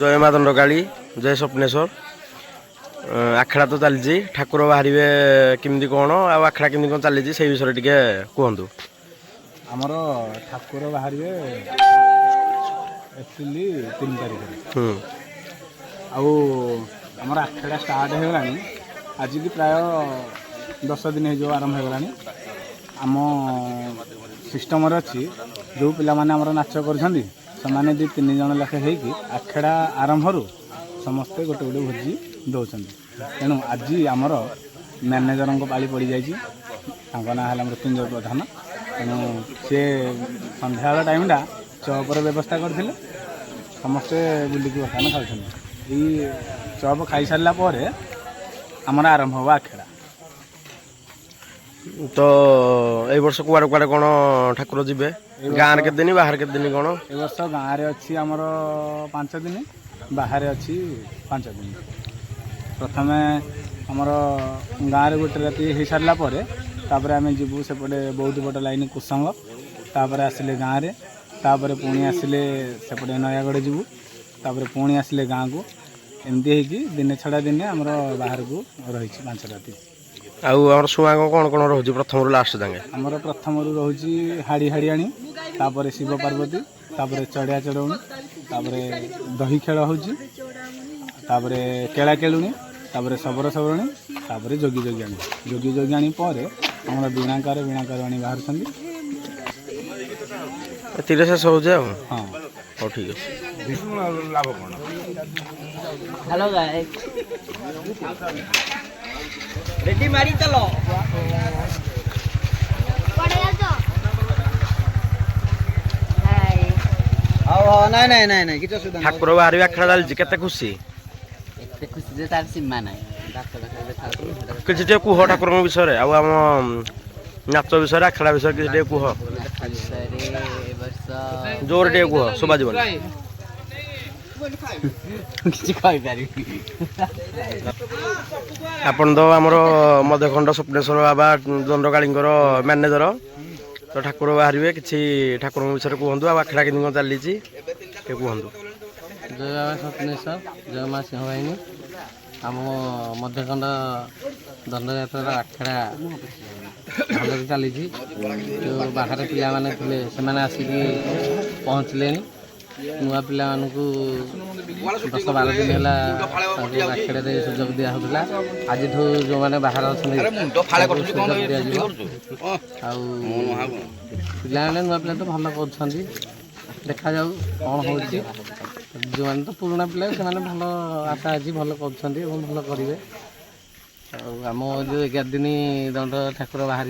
जय माँ दंडकाली जय स्वप्नेश्वर आखड़ा तो चली ठाकुर बाहर केमती कौन आखड़ा केमती कौन चली से विषय टे कहतु आमर ठाकुर बाहर एप्रिल 3 तारिख आमर आखड़ा स्टार्ट होगा आज की प्राय 10 दिन हो आरंभ होगा आम सिस्टम अच्छी जो पिला माने आमर नाच कर ସେମାନେ 2-3 ଜଣ ଲେଖା ହେଇକି ଆଖଡ଼ା ଆରମ୍ଭରୁ ସମସ୍ତେ ଗୋଟେ ଗୋଟେ ଭୋଜି ଦେଉଛନ୍ତି। ତେଣୁ ଆଜି ଆମର ମ୍ୟାନେଜରଙ୍କ ପାଳି ପଡ଼ିଯାଇଛି। ତାଙ୍କ ନାଁ ହେଲା ମୃତ୍ୟୁଞ୍ଜୟ ପ୍ରଧାନ। ତେଣୁ ସେ ସନ୍ଧ୍ୟାବେଳ ଟାଇମ୍ଟା ଚପର ବ୍ୟବସ୍ଥା କରିଥିଲେ। ସମସ୍ତେ ବୁଲିକି ବର୍ତ୍ତମାନ ଖାଉଛନ୍ତି। ଏଇ ଚପ ଖାଇସାରିଲା ପରେ ଆମର ଆରମ୍ଭ ହେବ ଆଖଡ଼ା। तो ए वर्ष कुआड़े कुआड़े कौन ठाकुर जी गाँव के दिन बाहर के दिन कौन ए वर्ष गाँव रे अच्छी आमर 5 दिन बाहर अच्छी 5 दिन। प्रथम आमर गाँव रे गोटे राति हो सारा तापर आम जीवु सेपटे बहुत बड़ लाइन कुसंग तापर आसिले गाँव रे तापर पुणी आसिले सेपटे नयागढ़ जीवु तापर पुणी आसिले गाँव को एमती होगी दिने छड़ा दिने आमर बाहर को रही 5 राति। आम सुआ कौन कौन रोज प्रथम लास्ट जाए आमर प्रथम रोज हाड़ी हाड़ियाणी तापर शिव पार्वती तापर चढ़िया चढ़ौनी तापर दही खेल होपर केला केलुणी तापर शबर सबरणी तापर जोगी जोगियाणी पर आम बीणाकार आनी बाहर शेष हो हाँ हो ठीक है। हेलो गाइस रेडी मारी चलो नहीं नहीं नहीं नहीं किछ सुधा ठाकुर बाहर आखड़ा चलती केते खुशी एते खुशी जे तार सीमा नहीं किसी टे कुह ठाकुर विषय आम नाच विषय आखड़ा विषय किसी टे कुह जोर टे कुह शोभा जीवन आपण तो आमर मध्यखंड स्वप्नेश्वर बाबा दंडकाली मैनेजर तो ठाकुर बाहर किसी ठाकुर विषय कहतु आखड़ा के चली कहतु जय बाबा स्वप्नेश्वर जय माँ सिंहवाहिनी आम मध्यखंड दंडयात्रा आखड़ा भल चली जो बाहर पिला माने थे से आसिकी पहुँचले नुआ पिला 10-12 दिन है आखड़ा सुजोग दिहला आज जो मैंने बाहर अच्छा सुजोग दि पिला नुआ पिला तो भल कर देखा जाऊ कौन हो जो मैंने तो पुराना पिला से भल आशा अच्छी भल कर भल करेंगे आम जो 11 दिन दंड ठाकुर बाहर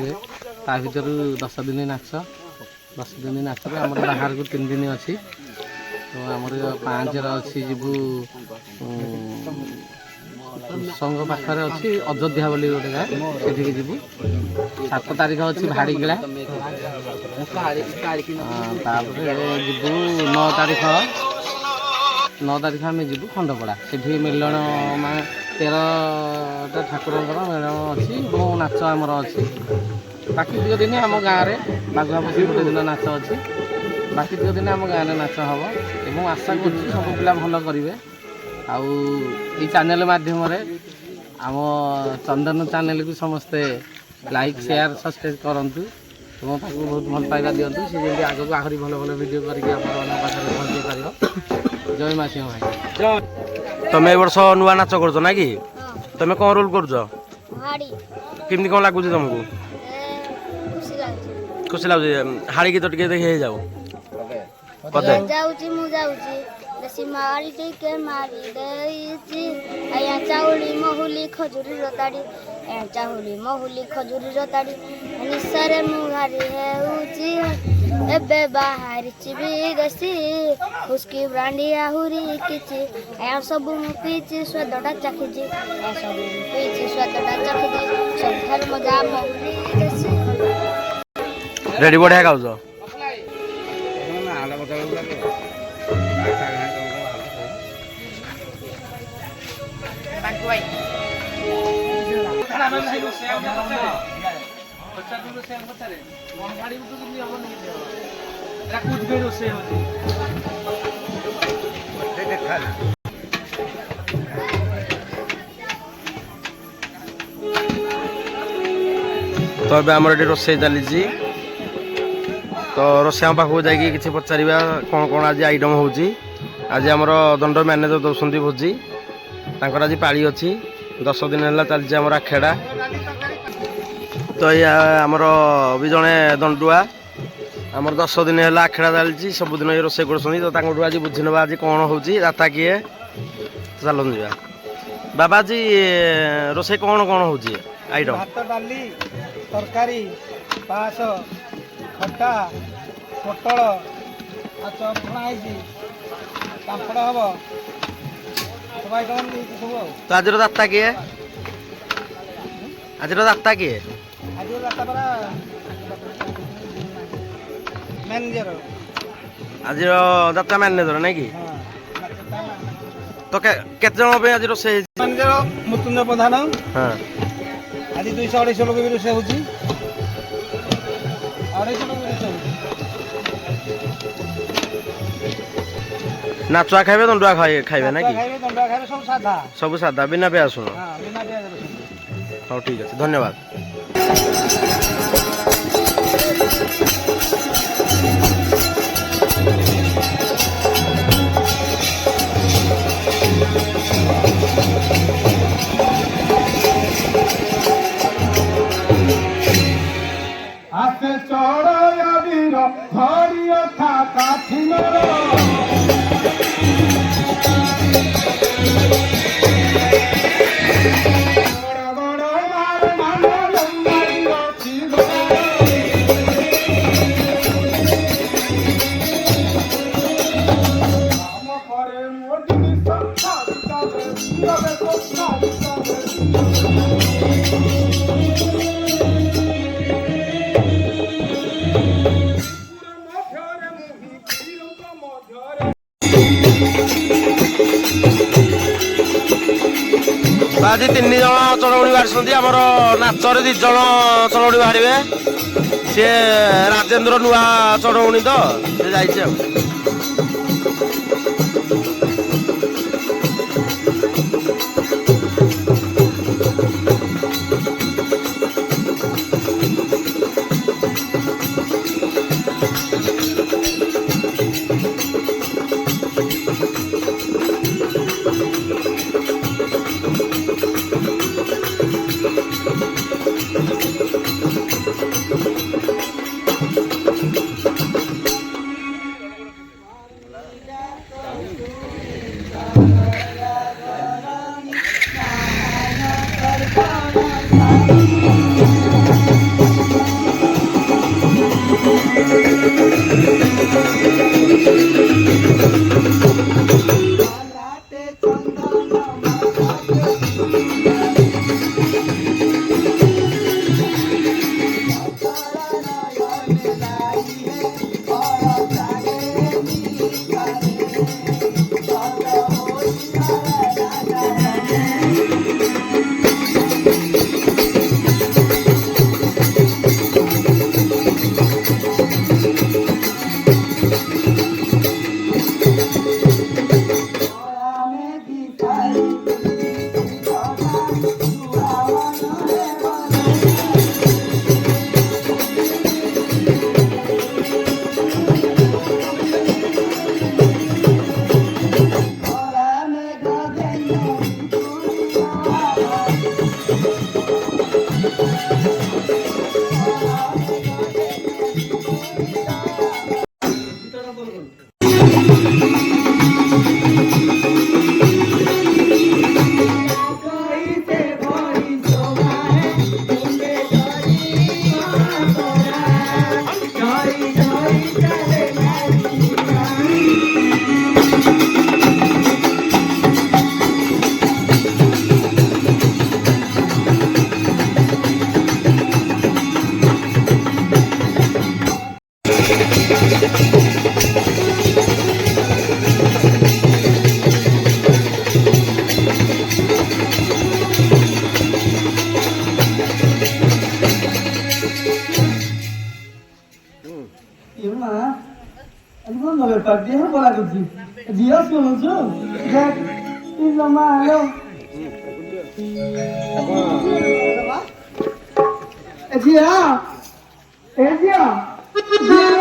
ता भर 10 दिन नाच 10 दिन नाच आम बाहर को 3 दिन अच्छी तो आमर 5 अच्छी जीवु संघ पाखे अच्छी अयोध्या बोली गोटे गाँ से जीवु 7 तारीख अच्छी भाड़ीगिला जीवु 9 तारीख आम जीवु खंडपड़ा से मिलन माँ 13टा ठाकुर मिलन अच्छी बहुत नाच आमर अच्छी बाकी 2 दिन आम गाँव में बाघुआ बसी गोटे दिन नाच अच्छी बाकी 2 दिन आम गाँव में नाच हम और आशा कर सब पिला भल करेंगे आउ चैनल माध्यम आम चंदन चैनल को समस्ते लाइक शेयर सब्सक्राइब करूँ तुम बहुत भल पाइबा दिंतु सी जमी आगे को आहरी भल भल वीडियो करके पहुँचे पार। जय माँ सिंह भाई तुम ए वर्ष नुआ नाच कर ना कि तुम कौन रोल कर कमी कौन लगुच तुमको खुशी लगुच हाड़ी गीत टे देखे जाओ देसी मारी टिके मारी देइची आया चाउली महुली खजुरी रताड़ी आया चाउली महुली खजुरी रताड़ी निसरे मुहारी हेउची एबे बाहरी चिबी देसी उसकी ब्रांडी आहुरी किची आया सब पीची स्वादटा चाखिची आया सब पीची स्वादटा चाखिची सब घर मजा महुली देसी रेडी बढ़िया गाउज ତ ଏବେ ଆମର ଏଠି ରୋଷେଇ ଚାଲିଛି। ତ ରୋଷେଇଆ ପାଖକୁ ଯାଇକି କିଛି ପଚାରିବା କ'ଣ କ'ଣ ଆଜି ଆଇଟମ୍ ହେଉଛି। ଆଜି ଆମର ଦଣ୍ଡ ମ୍ୟାନେଜର ଦେଉଛନ୍ତି ଭୋଜି। ତାଙ୍କର ଆଜି ପାଳି ଅଛି। 10 ଦିନ ହେଲା ଚାଲିଛି ଆମର ଆଖେଡ଼ା। ତ ଏଇଆ ଆମର ବି ଜଣେ ଦଣ୍ଡୁଆ। ଆମର 10 ଦିନ ହେଲା ଆଖେଡ଼ା ଚାଲିଛି। ସବୁଦିନ ଏ ରୋଷେଇ କରୁଛନ୍ତି। ତ ତାଙ୍କଠୁ ଆଜି ବୁଝି ନେବା ଆଜି କ'ଣ ହେଉଛି, ଦାତା କିଏ। ଚାଲନ୍ତୁ ଯିବା। ବାବା ଆଜି ରୋଷେଇ କ'ଣ ହେଉଛି ଆଇଟମ୍? ଭାତ, ଡାଲି, ତରକାରୀ, ପାସ, ଖଟା, ପୋଟଳ, ଆଉ ଚପ ଛଣା ହେଇଛି, ପାମ୍ପଡ଼ ହବ, ସବୁ ଆଇଟମ୍ ହେଇଛି ସବୁ ଆଉ। ତ ଆଜିର ଦାତା କିଏ? ଆଜିର ଦାତା କିଏ? ଆଜି ରାସ୍ତା ପରା ମ୍ୟାନେଜର। ଆଜିର ଦାତା ମ୍ୟାନେଜର ନାଇଁ କି? ହଁ ତ କେତେ ଜଣ ପାଇଁ ଆଜି ରୋଷେଇ ହେଇଛି? ମ୍ୟାନେଜର ମୃତ୍ୟୁଞ୍ଜୟ ପ୍ରଧାନ। ହଁ ଆଜି 200-250 ଲୋକ ବି ରୋଷେଇ ହେଉଛି। 250 ଲୋକ ବି ରୋଷେଇ ହେଉଛି। ନାଚୁଆ ଖାଇବେ ଦଣ୍ଡୁଆ ଖାଇବେ ନାଇଁ କି? ଖାଇବେ, ଦଣ୍ଡୁଆ ଖାଇବେ, ସବୁ ସାଧା। ସବୁ ସାଧା ବିନା ପିଆଜ ରସୁଣ। ହଁ, ବିନା ପିଆଜ ରସୁଣ। ହଉ ଠିକ୍ ଅଛି, ଧନ୍ୟବାଦ। ଆସେ ଚଢ଼ ବୀର ଧରି ଅଥା କାଠିନର ଆଜି 3 ଜଣ ଚଳଉଣୀ ବାହାରିଛନ୍ତି। ଆମର ନାଚରେ 2 ଜଣ ଚଳଉଣୀ ବାହାରିବେ। ସିଏ ରାଜେନ୍ଦ୍ର ନୂଆ ଚଳଉଣୀ ତ ସେ ଯାଇଛି ଆଉ। ଝିଅ ଏ ଝିଅ ଝିଅ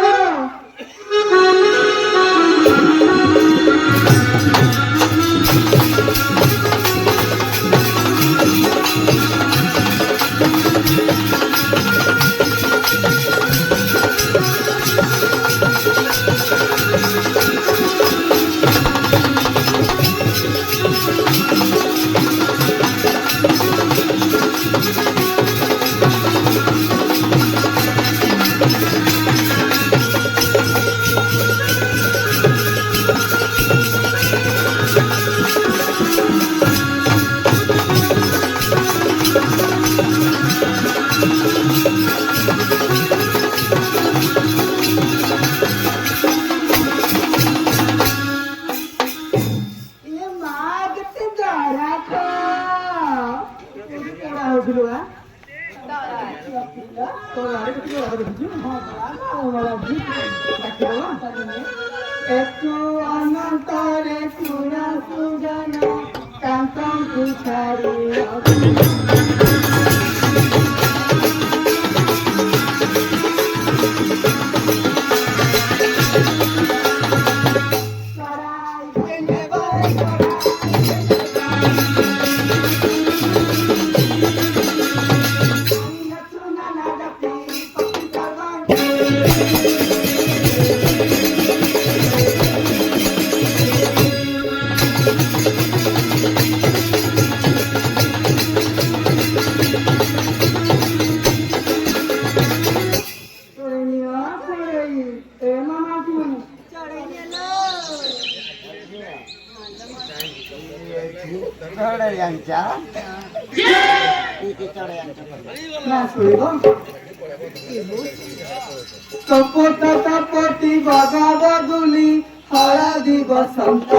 একটু অনন্তরে সুরা সুজন কান্তম পুছারি তপতি বগা বগুলি হলদি বসন্ত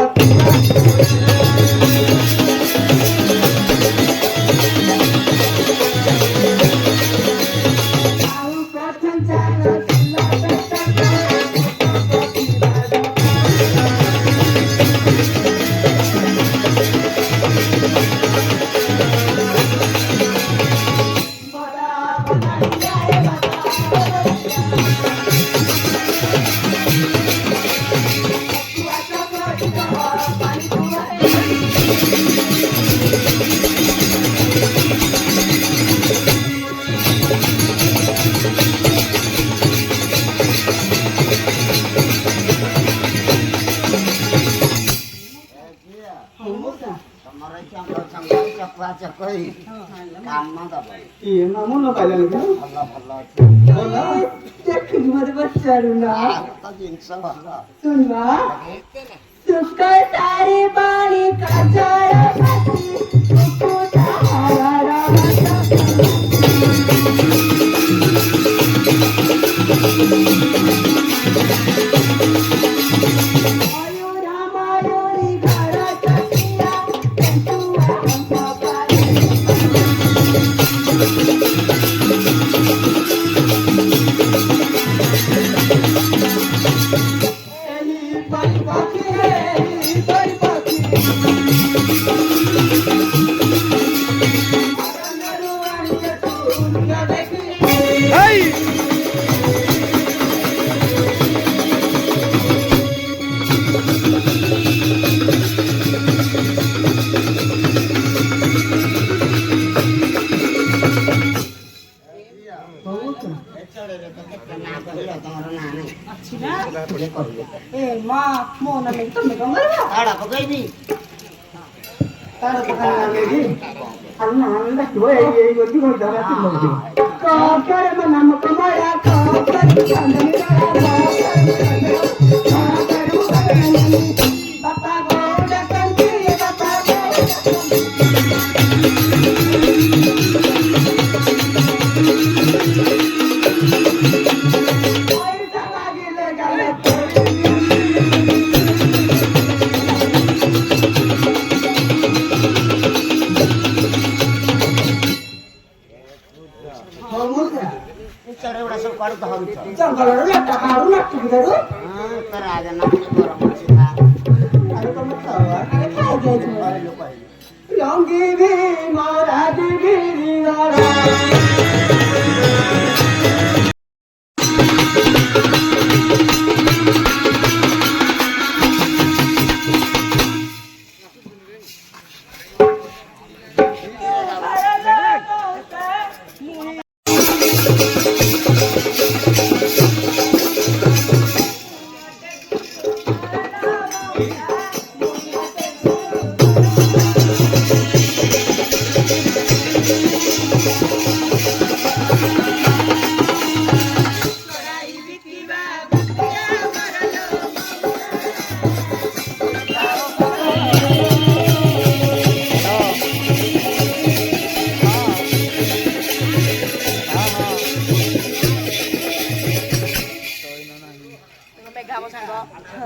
Long give him all I give him all.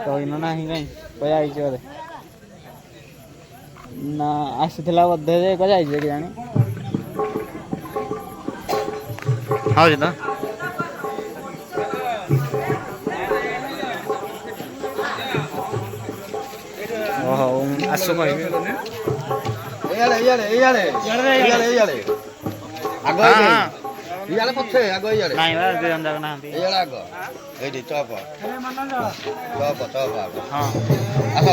କହିନ ନାହିଁ କାଇଁ କୁଆ ଯାଇଛି ବୋଧେ ନା ଆସିଥିଲା ବୋଧେ ଯେ କୁଆ ଯାଇଛି କେଜାଣି ହଉଛି ତ ହଉ ଆସୁ କହିବି ଆଗ ଇଆଡ଼େ ପଛେ ଆଗ ଇଆଡ଼େ ନାଇଁ ବା ଦୁଇ ଜଣ ଯାକ ନାହାନ୍ତି ଇଆଡ଼େ ଆଗ ଏଇଠି ଚପ ଚପ ଆଗ ହଁ ଆସ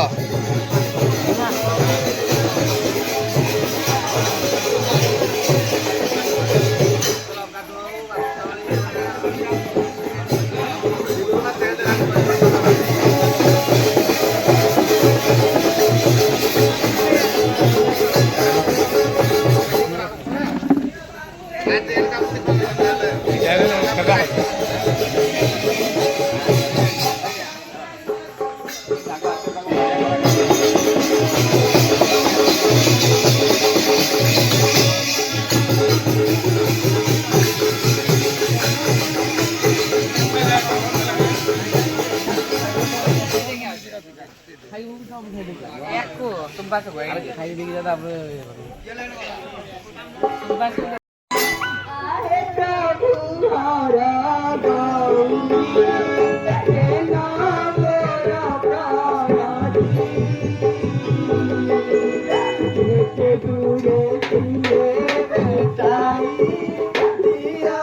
ଖାଇ ଦେଇକି ତାପରେ आहे प्रभु हरा गौरी हे नाम तेरा प्राणी लेके दूरे तुझे बेटाई दिया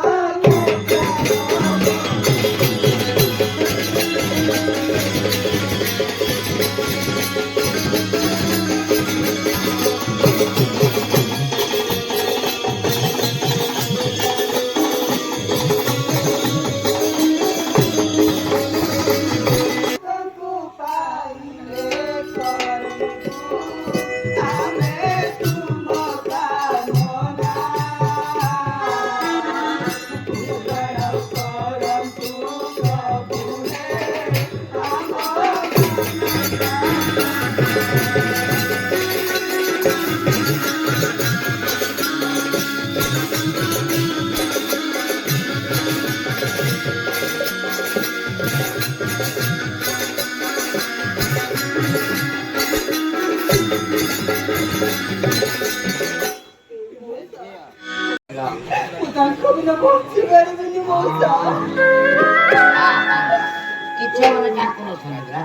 को पाई ले कर हमें तुम का मोना बड़ा करम तू प्रभु है ତାଙ୍କ ବିନା ବଞ୍ଚି ପାରିବିନି ମଉସା କିଛି ଆମର ଜ୍ଞାପନ ଶୁଣିଥିଲା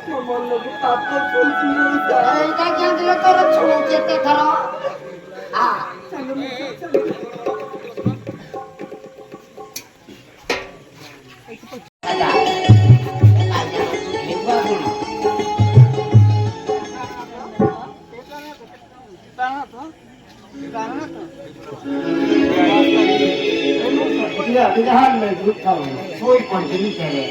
ମୋ ମନକୁ ପାପ ଛୁଇଁଛି ମଉସା ଏଇଟା କେମିତି ତୋର ଛୁଇଁଛି ଏତେ ଥର ଶୋଇ ପଡିଛି ଭିତରେ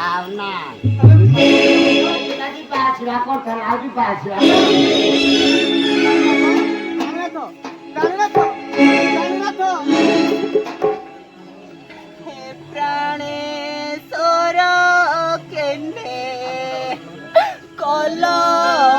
ଆଉ ନା ଯିବା ଆସିବା କରିଥିଲା ଆଉ ଯିବା ଆସିବା ପ୍ରାଣେଶ୍ୱର କେନେ କଲନ୍ତର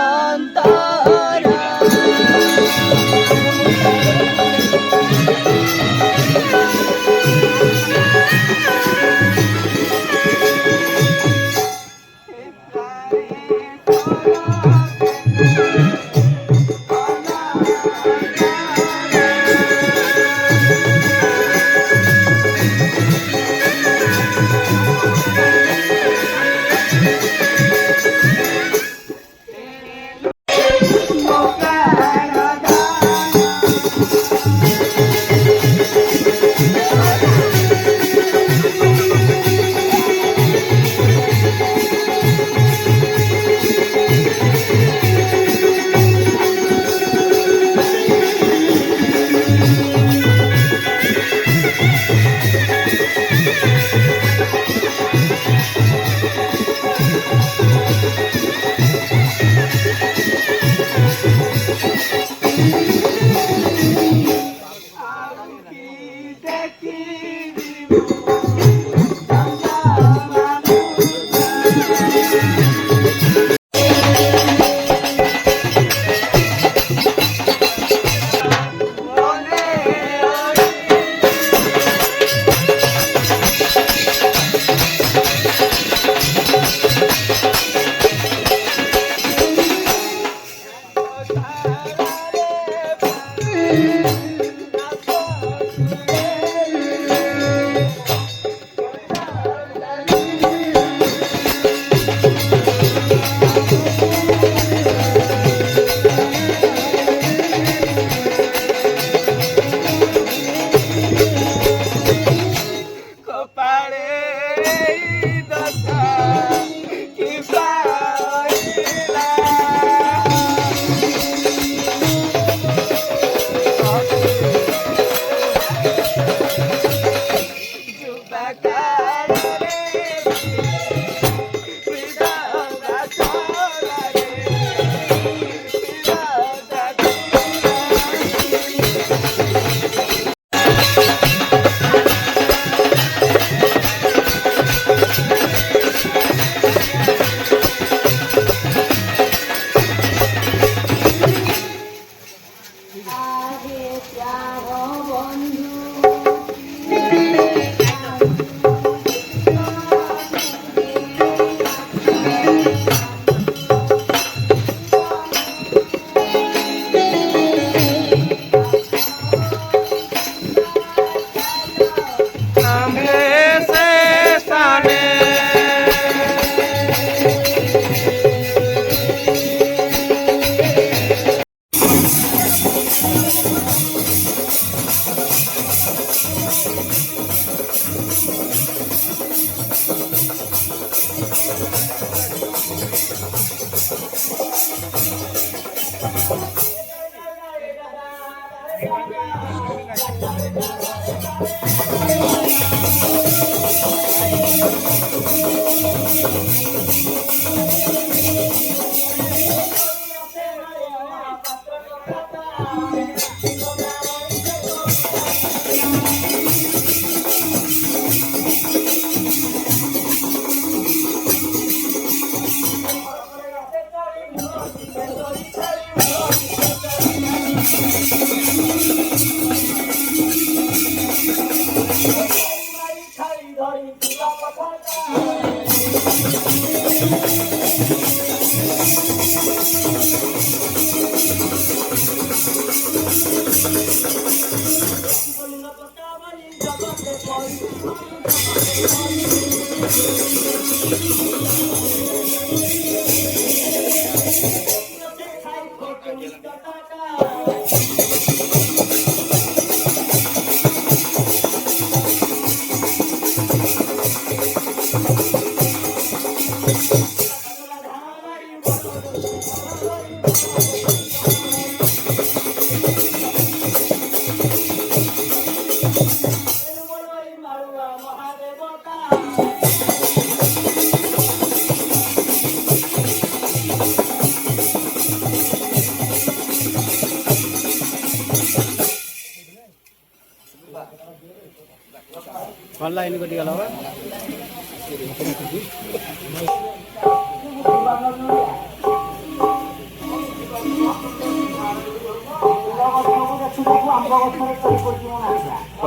ଭଲ ଲାଇନ କଟିଗଲା ବା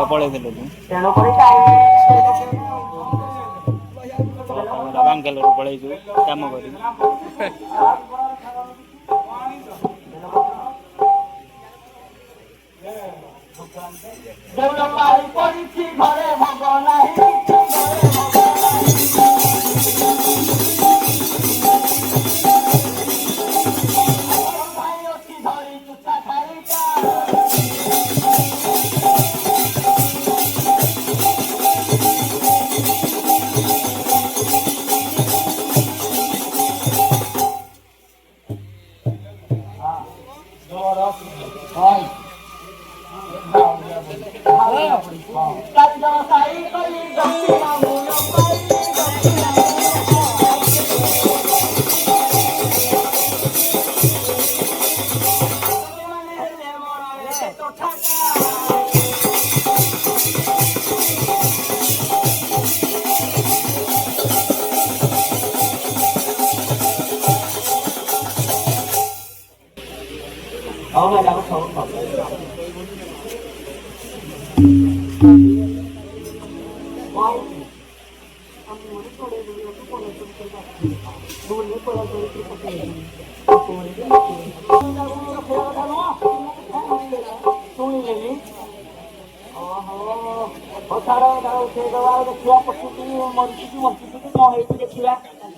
ପଳେଇଥିଲୁ ବାଙ୍ଗାଲୋର ପଳେଇଛୁ କାମ କରି ଘରେ ଭୋଗ ନାହିଁ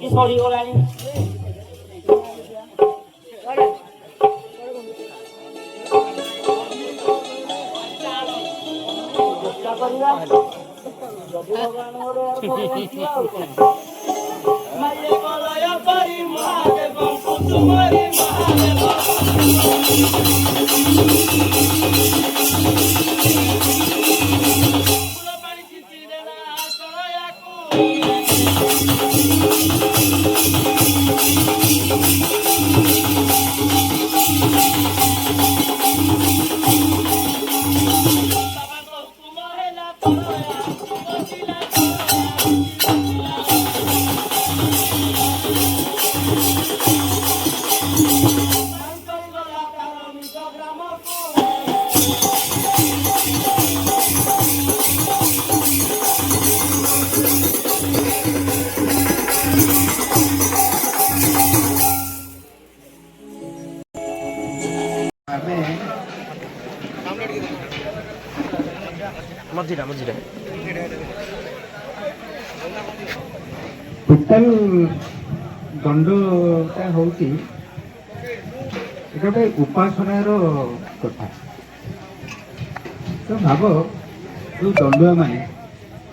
ସରିଗଲାଣି ଚେଷ୍ଟା କରିବା ମଝିଟା ମଝିଟା ଟୋଟାଲ ଦଣ୍ଡଟା ହେଉଛି ଏଟା ଗୋଟେ ଉପାସନାର କଥା। ତ ଭାବ ଯେଉଁ ଦଣ୍ଡୁଆ ମାନେ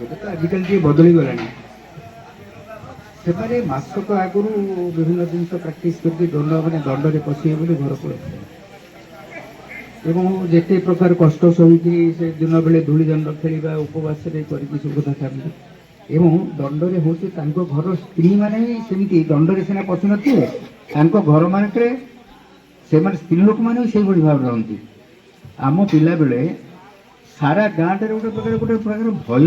ଏବେ ତ ଆଜିକାଲି ଟିକେ ବଦଳି ଗଲାଣି, ସେମାନେ ମାସକ ଆଗରୁ ବିଭିନ୍ନ ଜିନିଷ ପ୍ରାକ୍ଟିସ୍ କରିକି ଦଣ୍ଡରେ ପଶିବେ ବୋଲି ଘରକୁ ଆସିବେ ଏବଂ ଯେତେ ପ୍ରକାର କଷ୍ଟ ସହିକି ସେ ଦିନ ବେଳେ ଧୂଳି ଦଣ୍ଡ ଖେଳିବା ଉପବାସରେ କରିକି ସବୁ କଥା ଖାଆନ୍ତି ଏବଂ ଦଣ୍ଡରେ ହେଉଛି ତାଙ୍କ ଘର ସ୍ତ୍ରୀମାନେ ହିଁ ସେମିତି ଦଣ୍ଡରେ ସିନା ପଶୁନଥିବେ, ତାଙ୍କ ଘରମାନଙ୍କରେ ସେମାନେ ସ୍ତ୍ରୀ ଲୋକମାନେ ବି ସେଇଭଳି ଭାବରେ ରହନ୍ତି। ଆମ ପିଲାବେଳେ ସାରା ଗାଁଟାରେ ଗୋଟେ ପ୍ରକାର ଭୟ,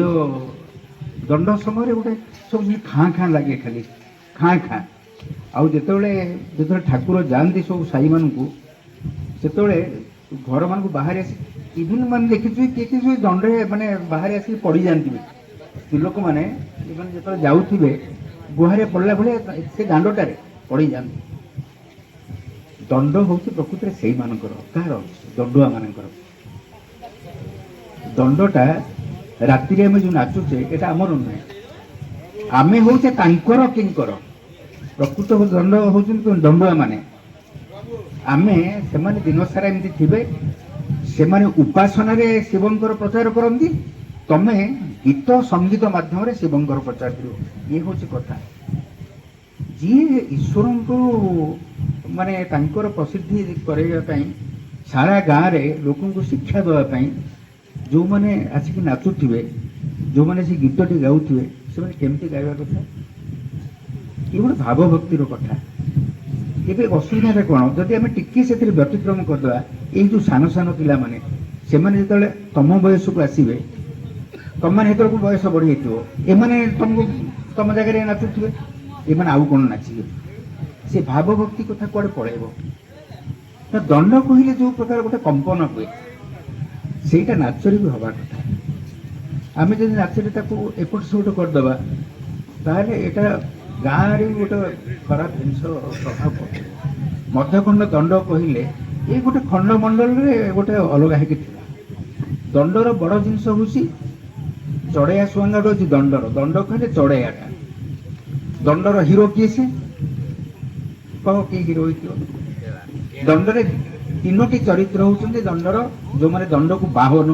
ଦଣ୍ଡ ସମୟରେ ଗୋଟେ ସବୁ ଖାଁ ଖାଁ ଲାଗେ, ଖାଲି ଖାଁ ଖାଁ। ଆଉ ଯେତେବେଳେ ଠାକୁର ଯାଆନ୍ତି ସବୁ ସାହିମାନଙ୍କୁ, ସେତେବେଳେ ଘରମାନଙ୍କୁ ବାହାରେ ଆସି ଇଭିନ୍ ମାନେ ଦେଖିଛୁ କିଏ ଦଣ୍ଡରେ ମାନେ ବାହାରେ ଆସିକି ପଡ଼ିଯାଆନ୍ତି ବି। ସ୍ତ୍ରୀ ଲୋକମାନେ ସେମାନେ ଯେତେବେଳେ ଯାଉଥିବେ ଗୁହାରେ ପଡ଼ିଲା ଭଳିଆ ସେ ଦାଣ୍ଡଟାରେ ପଡ଼ିଯାଆନ୍ତି। ଦଣ୍ଡ ହେଉଛି ପ୍ରକୃତିରେ ସେଇମାନଙ୍କର, କାହାର? ଦଣ୍ଡୁଆ ମାନଙ୍କର। ଦଣ୍ଡଟା ରାତିରେ ଆମେ ଯୋଉ ନାଚୁଛେ ଏଟା ଆମର ନୁହେଁ, ଆମେ ହଉଛେ ତାଙ୍କର କିଙ୍କର। ପ୍ରକୃତ ଦଣ୍ଡ ହଉଛନ୍ତି ଦଣ୍ଡୁଆ ମାନେ। ଆମେ ସେମାନେ ଦିନ ସାରା ଏମିତି ଥିବେ, ସେମାନେ ଉପାସନାରେ ଶିବଙ୍କର ପ୍ରଚାର କରନ୍ତି, ତମେ ଗୀତ ସଙ୍ଗୀତ ମାଧ୍ୟମରେ ଶିବଙ୍କର ପ୍ରଚାର କରିବ। ଇଏ ହଉଛି କଥା। ଯିଏ ଈଶ୍ୱରଙ୍କୁ ମାନେ ତାଙ୍କର ପ୍ରସିଦ୍ଧି କରାଇବା ପାଇଁ ସାରା ଗାଁରେ ଲୋକଙ୍କୁ ଶିକ୍ଷା ଦେବା ପାଇଁ ଯେଉଁମାନେ ଆସିକି ନାଚୁଥିବେ, ଯେଉଁମାନେ ସେ ଗୀତଟି ଗାଉଥିବେ, ସେମାନେ କେମିତି ଗାଇବା କଥା? ଏ ଗୋଟେ ଭାବଭକ୍ତିର କଥା। ଏବେ ଅସୁବିଧାଟା କ'ଣ? ଯଦି ଆମେ ଟିକେ ସେଥିରେ ବ୍ୟତିକ୍ରମ କରିଦେବା, ଏଇ ଯେଉଁ ସାନ ସାନ ପିଲାମାନେ ସେମାନେ ଯେତେବେଳେ ତମ ବୟସକୁ ଆସିବେ, ତମମାନେ ସେତେବେଳକୁ ବୟସ ବଢ଼ିଯାଇଥିବ, ଏମାନେ ତମ ଜାଗାରେ ନାଚୁଥିବେ, ଏମାନେ ଆଉ କ'ଣ ନାଚିବେ? ସେ ଭାବଭକ୍ତି କଥା କୁଆଡ଼େ ପଳେଇବ? ତ ଦଣ୍ଡ କହିଲେ ଯେଉଁ ପ୍ରକାର ଗୋଟେ କମ୍ପନ ହୁଏ, ସେଇଟା ନାଚରେ ବି ହେବା କଥା। ଆମେ ଯଦି ନାଚରେ ତାକୁ ଏପଟ ସେପଟ କରିଦେବା, ତାହେଲେ ଏଇଟା ଗାଁରେ ବି ଗୋଟେ ଖରାପ ଜିନିଷ ପ୍ରଭାବ ପଡ଼ିବ। ମଧ୍ୟଖଣ୍ଡ ଦଣ୍ଡ କହିଲେ ଏଇ ଗୋଟେ ଖଣ୍ଡମଣ୍ଡଳରେ ଗୋଟେ ଅଲଗା ହେଇକି ଥିଲା। ଦଣ୍ଡର ବଡ଼ ଜିନିଷ ହେଉଛି ଚଢ଼େୟା ସୁଆଙ୍ଗାଟା ହେଉଛି ଦଣ୍ଡର। ଦଣ୍ଡ କହିଲେ ଚଢ଼େୟାଟା। ଦଣ୍ଡର ହିରୋ କିଏ? ସେ କହ କିଏ ହିରୋ ହେଇଥିବ? ଦଣ୍ଡରେ ତିନୋଟି ଚରିତ୍ର ହେଉଛନ୍ତି ଦଣ୍ଡର, ଯେଉଁମାନେ ଦଣ୍ଡକୁ ବାହନ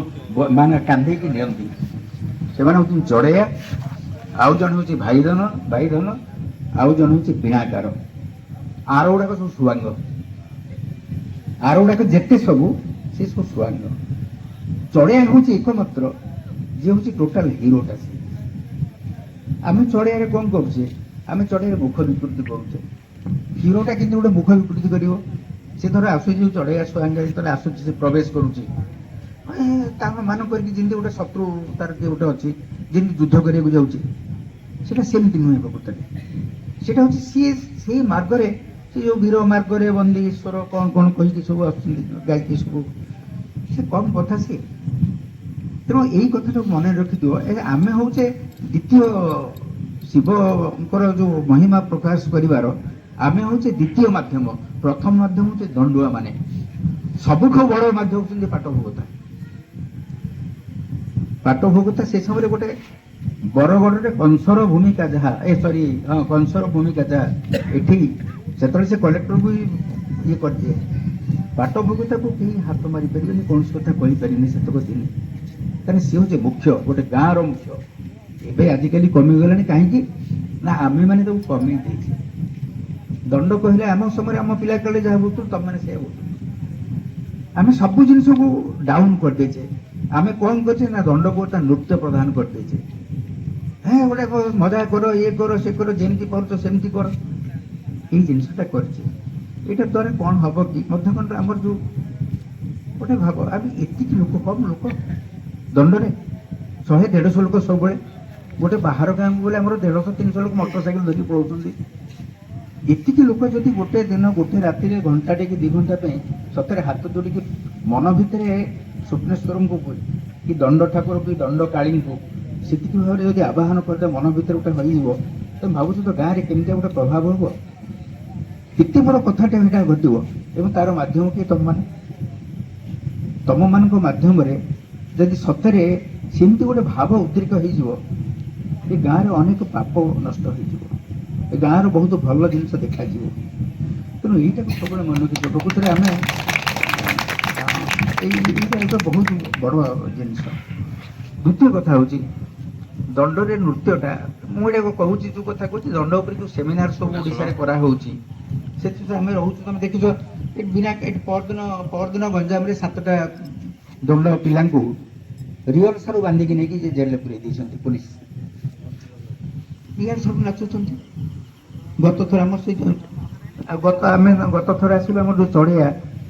ମାନେ କାନ୍ଧେଇକି ନିଅନ୍ତି। ସେମାନେ ହେଉଛନ୍ତି ଚଢ଼େୟା, ଆଉ ଜଣେ ହେଉଛି ଭାଇଧନ, ଆଉ ଜଣେ ହେଉଛି ବୀଣାକାର। ଆର ଗୁଡ଼ାକ ସବୁ ସୁଆଙ୍ଗ। ଆର ଗୁଡ଼ାକ ଯେତେ ସବୁ ସେ ସବୁ ସୁଆଙ୍ଗ। ଚଢ଼େୟା ହେଉଛି ଏକମାତ୍ର ଯିଏ ହେଉଛି ଟୋଟାଲ ହିରୋଟା। ସେ ଆମେ ଚଢ଼େୟାରେ କ'ଣ କରୁଛେ? ଆମେ ଚଢ଼େୟାରେ ମୁଖ ବିକୃତି କରୁଛେ। ହିରୋଟା କିନ୍ତୁ ଗୋଟେ ମୁଖ ବିକୃତି କରିବ। ସେ ଧର ଆସୁଛି ଯେଉଁ ଚଢ଼େୟା ସୁଆଙ୍ଗ ଯେତେବେଳେ ଆସୁଛି, ସେ ପ୍ରବେଶ କରୁଛି, ତାଙ୍କ ମାନ କରିକି ଯେମିତି ଗୋଟେ ଶତ୍ରୁ ତାର କିଏ ଗୋଟେ ଅଛି, ଯେମିତି ଯୁଦ୍ଧ କରିବାକୁ ଯାଉଛି, ସେଟା ସେମିତି ନୁହେଁ ପ୍ରକୃତରେ। ସେଟା ହେଉଛି ସିଏ ସେଇ ମାର୍ଗରେ, ସେ ଯେଉଁ ବୀର ମାର୍ଗରେ ବନ୍ଦୀ ଈଶ୍ୱର କ'ଣ କହିକି ସବୁ ଆସୁଛନ୍ତି ଗାଇକି ସବୁ, ସେ କମ୍ କଥା ସିଏ। ତେଣୁ ଏଇ କଥାଟାକୁ ମନେ ରଖିଥିବ। ଆମେ ହେଉଛେ ଦ୍ୱିତୀୟ ଶିବଙ୍କର ଯେଉଁ ମହିମା ପ୍ରକାଶ କରିବାର, ଆମେ ହେଉଛେ ଦ୍ୱିତୀୟ ମାଧ୍ୟମ। ପ୍ରଥମ ମାଧ୍ୟମ ହେଉଛି ଦଣ୍ଡୁଆ ମାନେ। ସବୁଠୁ ବଡ଼ ମାଧ୍ୟମ ହେଉଛନ୍ତି ପାଟଭୋଗତା। ପାଟଭୋଗତା ସେ ସମୟରେ ଗୋଟେ ବରଗଡ଼ରେ କଂସର ଭୂମିକା ଯାହା, କଂସର ଭୂମିକା ଯାହା ଏଠି, ସେତେବେଳେ ସେ କଲେକ୍ଟରକୁ ଇଏ କରିଦିଏ। ପାଟଭୋଗତାକୁ କେହି ହାତ ମାରିପାରିବେନି, କୌଣସି କଥା କହିପାରିବେନି ସେତକ ଦିନ। କାରଣ ସିଏ ହେଉଛି ମୁଖ୍ୟ, ଗୋଟେ ଗାଁର ମୁଖ୍ୟ। ଏବେ ଆଜିକାଲି କମିଗଲାଣି କାହିଁକି ନା ଆମେମାନେ ତାକୁ କମେଇ ଦେଇଛେ। ଦଣ୍ଡ କହିଲେ ଆମ ସମୟରେ ଆମ ପିଲା କାଳେ ଯାହା ହଉଥିଲୁ ତମମାନେ ସେଇଆ ହଉଥିଲୁ। ଆମେ ସବୁ ଜିନିଷକୁ ଡାଉନ କରିଦେଇଛେ। ଆମେ କଣ କରିଛେ ନା ଦଣ୍ଡକୁ ତା ନୃତ୍ୟ ପ୍ରଦାନ କରିଦେଇଛେ। হ্যাঁ ଗୋଟେ ମଜା କର ଇଏ କର ସେ କର ଯେମିତି କରୁଛ ସେମିତି କର ଏଇ ଜିନିଷଟା କରିଛେ। ଏଇଟା ଦ୍ୱାରା କଣ ହବ କି ମଧ୍ୟଖଣ୍ଡ ଆମର ଯୋଉ ଗୋଟେ ଭାବ ଆମେ ଏତିକି ଲୋକ କମ ଲୋକ ଦଣ୍ଡରେ 100-150 ଲୋକ ସବୁବେଳେ ଗୋଟେ ବାହାର ଗାଁକୁ ଗଲେ ଆମର 150-300 ଲୋକ ମୋଟର ସାଇକେଲ ଧରି ପଳାଉଛନ୍ତି। ଏତିକି ଲୋକ ଯଦି ଗୋଟେ ଦିନ ଗୋଟେ ରାତିରେ ଘଣ୍ଟାଟେ କି 2 ଘଣ୍ଟା ପାଇଁ ସତରେ ହାତ ଯୋଡ଼ିକି ମନ ଭିତରେ ସ୍ୱପ୍ନେଶ୍ୱରଙ୍କୁ କି ଦଣ୍ଡ ଠାକୁର କି ଦଣ୍ଡ କାଳୀଙ୍କୁ ସେତିକି ଭାବରେ ଯଦି ଆବାହନ କରିଦେବ ମନ ଭିତରେ ଗୋଟେ ହୋଇଯିବ ତମେ ଭାବୁଛ ତ ଗାଁରେ କେମିତିଆ ଗୋଟେ ପ୍ରଭାବ ହବ। କେତେ ବଡ଼ କଥାଟା ଏଇଟା ଘଟିବ ଏବଂ ତାର ମାଧ୍ୟମ କି ତମମାନଙ୍କ ମାଧ୍ୟମରେ ଯଦି ସତରେ ସେମିତି ଗୋଟେ ଭାବ ଉଦ୍ରେକ ହେଇଯିବ ଏ ଗାଁରେ ଅନେକ ପାପ ନଷ୍ଟ ହେଇଯିବ। ଏ ଗାଁର ବହୁତ ଭଲ ଜିନିଷ ଦେଖାଯିବ। ତେଣୁ ଏଇଟାକୁ ସବୁବେଳେ ମନେ ରଖିଛ। ପ୍ରକୃତରେ ଆମେ ଏଇଟା ଏକ ବହୁତ ବଡ଼ ଜିନିଷ। ଦ୍ୱିତୀୟ କଥା ହେଉଛି ଦଣ୍ଡରେ ନୃତ୍ୟଟା ମୁଁ ଏଇଟା କହୁଛି ଯେଉଁ କଥା କହୁଛି ଦଣ୍ଡ ଉପରେ ଯେଉଁ ସେମିନାର ସବୁ ଓଡ଼ିଶାରେ କରାହେଉଛି ସେଥିରେ ଆମେ ରହୁଛୁ। ତମେ ଦେଖିଛ ବିନା ପରଦିନ ଗଞ୍ଜାମରେ 7ଟା ଦଣ୍ଡ ପିଲାଙ୍କୁ ରିହର୍ସାଲ ବାନ୍ଧିକି ନେଇକି ଜେଲରେ ପୁରେଇ ଦେଇଛନ୍ତି ପୋଲିସ। ଇଆଡ଼େ ସବୁ ନାଚୁଛନ୍ତି। ଗତ ଥର ଆମର ସେଇ ଗତ ଥର ଆସିଲୁ ଆମର ଯୋଉ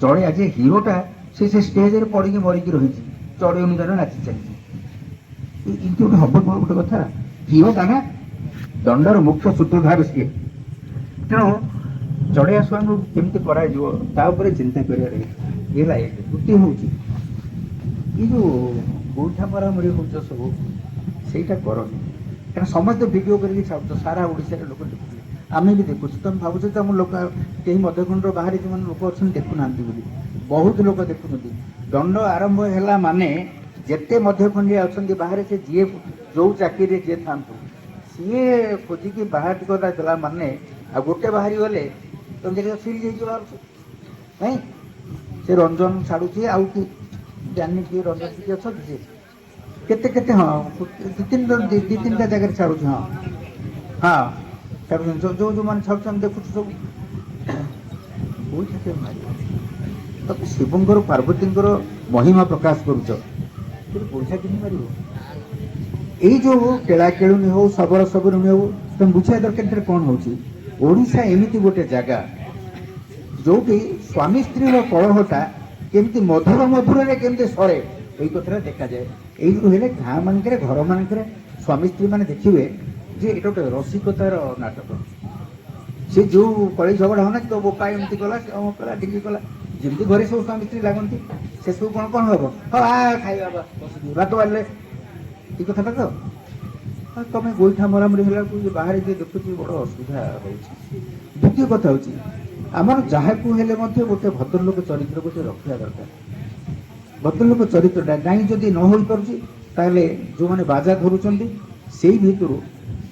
ଚଢ଼େୟା ଯେ ହିରୋଟା ସେ ଷ୍ଟେଜରେ ପଡ଼ିକି ମରିକି ରହିଛି। ଚଢ଼େଇ ଅନୁଯାୟୀ ନାଚି ଚାଲିଛି। ଏମିତି ଗୋଟେ ହବ ଗୋଟେ କଥା। ହିରୋଟା ନା ଦଣ୍ଡର ମୁଖ୍ୟ ସୂତ୍ରଧାର ସିଏ। ତେଣୁ ଚଢ଼େୟା ସ୍ୱାମୀକୁ କେମିତି କରାଯିବ ତା ଉପରେ ଚିନ୍ତା କରିବାର ହେଲା। ଦ୍ୱିତୀୟ ହେଉଛି ଏଇ ଯୋଉ ଗୋଇଠା ମରାମରି ହଉଛ ସବୁ ସେଇଟା କରନି। କାରଣ ସମସ୍ତେ ଭିଡ଼ିଓ କରିକି ଛାଡ଼ୁଛ। ସାରା ଓଡ଼ିଶାରେ ଲୋକ ଦେଖୁଥିଲେ। ଆମେ ବି ଦେଖୁଛୁ। ତମେ ଭାବୁଛ ତ ଆମ ଲୋକ କେହି ମଧ୍ୟଖଣ୍ଡର ବାହାରେ ଯେଉଁମାନେ ଲୋକ ଅଛନ୍ତି ଦେଖୁନାହାନ୍ତି ବୋଲି। ବହୁତ ଲୋକ ଦେଖୁଛନ୍ତି। ଦଣ୍ଡ ଆରମ୍ଭ ହେଲା ମାନେ ଯେତେ ମଧ୍ୟଖଣ୍ଡିଆ ଅଛନ୍ତି ବାହାରେ ସେ ଯିଏ ଯୋଉ ଚାକିରିରେ ଯିଏ ଥାଆନ୍ତୁ ସିଏ ଖୋଜିକି ବାହାର ଦେଲା ମାନେ ଆଉ ଗୋଟେ ବାହାରି ଗଲେ ତମେ ଦେଖିବ ଫିଲ୍ ହେଇଯିବ ନାଇଁ। ସେ ରଞ୍ଜନ ଛାଡ଼ୁଛି ଆଉ କି ଜାନି କିଏ ରଞ୍ଜନ କିଏ ଅଛନ୍ତି ସେ କେତେ ହଁ 2-3ଟା ଜାଗାରେ ଛାଡ଼ୁଛି। ହଁ ଛାଡ଼ୁଛନ୍ତି ଯୋଉମାନେ ଛାଡ଼ୁଛନ୍ତି ଦେଖୁଛୁ ସବୁ। କୋଉଠି ମାରିବ ତମେ ଶିବଙ୍କର ପାର୍ବତୀଙ୍କର ମହିମା ପ୍ରକାଶ କରୁଛ ପଇସା କେମିତି ମାରିବ? ଏଇ ଯୋଉ କେଳା କେଳୁଣି ହଉ ଶବର ସବରୁଣୀ ହଉ ତମେ ବୁଝିବା ଦରକାର ଏଥିରେ କଣ ହଉଛି। ଓଡ଼ିଶା ଏମିତି ଗୋଟେ ଜାଗା ଯୋଉଠି ସ୍ୱାମୀ ସ୍ତ୍ରୀର କଳହଟା କେମିତି ମଧୁରରେ କେମିତି ସରେ ଏଇ କଥାଟା ଦେଖାଯାଏ। ଏଇଠୁ ହେଲେ ଗାଁ ମାନଙ୍କରେ ଘର ମାନଙ୍କରେ ସ୍ୱାମୀ ସ୍ତ୍ରୀ ମାନେ ଦେଖିବେ ଯେ ଏଇଟା ଗୋଟେ ରସିକତାର ନାଟକ। ସେ ଯୋଉ କଳି ଝଗଡ଼ା ହଉନା ତୋ ବୋପା ଏମିତି କଲା ସେ ଅମକ କଲା ଢିଙ୍କି କଲା ଯେମିତି ଘରେ ସବୁ ସ୍ୱାମୀ ସ୍ତ୍ରୀ ଲାଗନ୍ତି ସେସବୁ କଣ ହବ? ଖାଇବା ଭାତ ବାଢିଲେ ଏଇ କଥାଟା ତ ତମେ ଗୋଇଠା ମରାମରି ହେଲାକୁ ବାହାରେ ଯିଏ ଦେଖୁଛି ବଡ଼ ଅସୁବିଧା ହଉଛି। ଦ୍ୱିତୀୟ କଥା ହଉଛି ଆମର ଯାହାକୁ ହେଲେ ମଧ୍ୟ ଗୋଟେ ଭଦ୍ରଲୋକ ଚରିତ୍ର ଗୋଟେ ରଖିବା ଦରକାର। ଭଦ୍ରଲୋକ ଚରିତ୍ରଟା ଗାଈ ଯଦି ନ ହୋଇପାରୁଛି ତାହେଲେ ଯୋଉମାନେ ବାଜା ଧରୁଛନ୍ତି ସେଇ ଭିତରୁ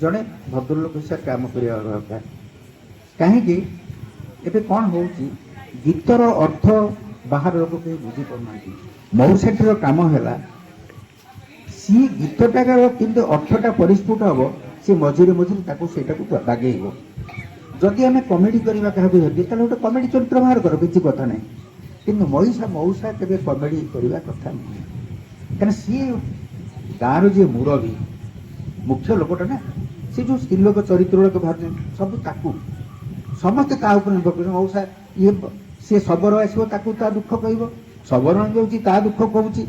ଜଣେ ଭଦ୍ରଲୋକ ହିସାବରେ କାମ କରିବା ଦରକାର। କାହିଁକି ଏବେ କଣ ହଉଛି ଗୀତର ଅର୍ଥ ବାହାର ଲୋକ କେହି ବୁଝିପାରୁନାହାନ୍ତି। ମଉସେଠର କାମ ହେଲା ସିଏ ଗୀତଟାର କିନ୍ତୁ ଅର୍ଥଟା ପରିସ୍ଫୁଟ ହବ ସେ ମଝିରେ ତାକୁ ସେଇଟାକୁ ବାଗେଇବ। ଯଦି ଆମେ କମେଡି କରିବା କାହାକୁ ଯଦି ତାହେଲେ ଗୋଟେ କମେଡି ଚରିତ୍ର ବାହାର କର କିଛି କଥା ନାହିଁ। କିନ୍ତୁ ମଉସା କେବେ କମେଡି କରିବା କଥା ନୁହେଁ। କାରଣ ସିଏ ଗାଁର ଯିଏ ମୁରବୀ ମୁଖ୍ୟ ଲୋକଟା ନା ସେ ଯୋଉ ସ୍ତ୍ରୀ ଲୋକ ଚରିତ୍ର ଗୁଡ଼ାକ ବାହାରୁଛନ୍ତି ସବୁ ତାକୁ ସମସ୍ତେ ତା ଉପରେ ନିର୍ଭର କରୁଛନ୍ତି। ମଉସା ସେ ଶବର ଆସିବ ତାକୁ ତା ଦୁଃଖ କହିବ। ଶବର ଯାଉଛି ତା ଦୁଃଖ କହୁଛି।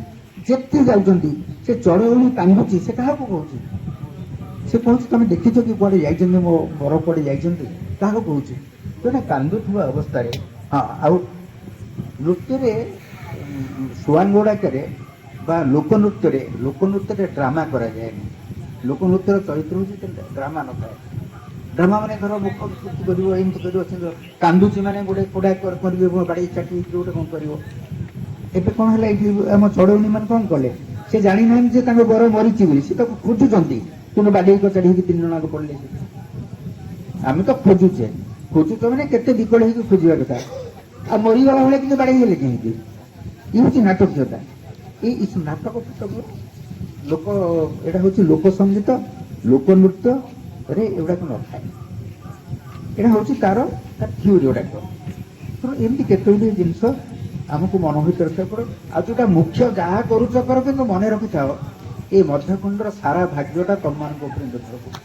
ଯେତେ ଯାଉଛନ୍ତି ସେ ଚଢ଼େଇ କାନ୍ଦୁଛି ସେ କାହାକୁ କହୁଛି? ସେ କହୁଛି ତମେ ଦେଖିଛ କି କୁଆଡ଼େ ଯାଇଛନ୍ତି ମୋ ବର କୁଆଡ଼େ ଯାଇଛନ୍ତି କାହାକୁ କହୁଛି? ଜଣେ କାନ୍ଦୁଥିବା ଅବସ୍ଥାରେ ଆଉ ନୃତ୍ୟରେ ସୁଆଙ୍ଗ ବା ଲୋକନୃତ୍ୟରେ ଡ୍ରାମା କରାଯାଏନି। ଲୋକନୃତ୍ୟର ଚରିତ୍ର ହେଉଛି ଡ୍ରାମା ନଥାଏ। ଡ୍ରାମା ମାନେ ଧର ମୁଖ ବିକୃତି କରିବ ଏମିତି କରିବ କାନ୍ଦୁଛି ମାନେ ଗୋଟେ କୋଡ଼ା କରିବେ ବାଡ଼ି ଚାଟି ଗୋଟେ କଣ କରିବ। ଏବେ କଣ ହେଲା ଏଇଠି ଆମ ଚଢ଼ଉଣୀ ମାନେ କଣ କଲେ ସେ ଜାଣିନାହାନ୍ତି ଯେ ତାଙ୍କ ବର ମରିଛି ବୋଲି ସେ ତାକୁ ଖୋଜୁଛନ୍ତି କିନ୍ତୁ ବାଡ଼େଇ କଚାଡ଼ି ହେଇକି 3 ଜଣ ଆଗ ପଡ଼ିଲେ। ଆମେ ତ ଖୋଜୁଛେ ମାନେ କେତେ ବିକଳ ହେଇକି ଖୋଜିବା କଥା ଆଉ ମରିଗଲା ଭଳିଆ କିନ୍ତୁ ବାଡ଼େଇ ହେଲେ କେମିତି? ଇଏ ହେଉଛି ନାଟକୀୟତା। ଏଇ ନାଟକ ଲୋକ ଏଇଟା ହେଉଛି ଲୋକ ସଙ୍ଗୀତ ଲୋକନୃତ୍ୟରେ ଏଗୁଡ଼ାକ ନଥାଏ। ଏଇଟା ହେଉଛି ତାର ଥିଓରି ଗୁଡ଼ାକ। ତେଣୁ ଏମିତି କେତେ ଗୁଡ଼ିଏ ଜିନିଷ ଆମକୁ ମନ ଭିତରେ ରଖିବାକୁ ପଡ଼ିବ। ଆଉ ଯେଉଁଟା ମୁଖ୍ୟ ଯାହା କରୁଛ କର, କିନ୍ତୁ ମନେ ରଖିଥାଅ ଏ ମଧ୍ୟଖଣ୍ଡର ସାରା ଭାଗ୍ୟଟା ତମମାନଙ୍କ ଉପରେ ନିର୍ଭର କରୁଛି।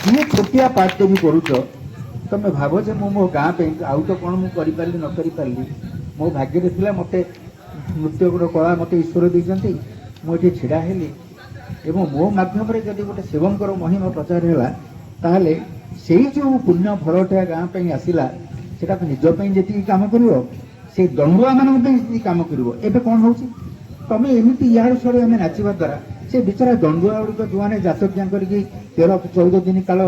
ଯିଏ ଛୋଟିଆ ପାର୍ଟଟେ ବି କରୁଛ, ତମେ ଭାବ ଯେ ମୁଁ ମୋ ଗାଁ ପାଇଁ ଆଉ ତ କ'ଣ ମୁଁ କରିପାରିଲି ନ କରିପାରିଲି, ମୋ ଭାଗ୍ୟରେ ଥିଲା ମୋତେ ନୃତ୍ୟ ଗୋଟେ କଳା ମୋତେ ଈଶ୍ୱର ଦେଇଛନ୍ତି, ମୁଁ ଏଠି ଛିଡ଼ା ହେଲି ଏବଂ ମୋ ମାଧ୍ୟମରେ ଯଦି ଗୋଟେ ଶିବଙ୍କର ମହିମା ପ୍ରଚାର ହେଲା, ତାହେଲେ ସେଇ ଯେଉଁ ପୁଣ୍ୟ ଫଳଟା ଗାଁ ପାଇଁ ଆସିଲା, ସେଟା ତ ନିଜ ପାଇଁ ଯେତିକି କାମ କରିବ, ସେଇ ଦଣ୍ଡୁଆମାନଙ୍କ ପାଇଁ ଯେତିକି କାମ କରିବ। ଏବେ କ'ଣ ହେଉଛି, ତମେ ଏମିତି ଇଆଡ଼ୁ ସିଆଡ଼ୁ ଆମେ ନାଚିବା ଦ୍ୱାରା ସେ ବିଚରା ଦଣ୍ଡୁଆ ଗୁଡ଼ିକ ଯେଉଁମାନେ ଯାଚଜ୍ଞା କରିକି 13-14 ଦିନ କାଳ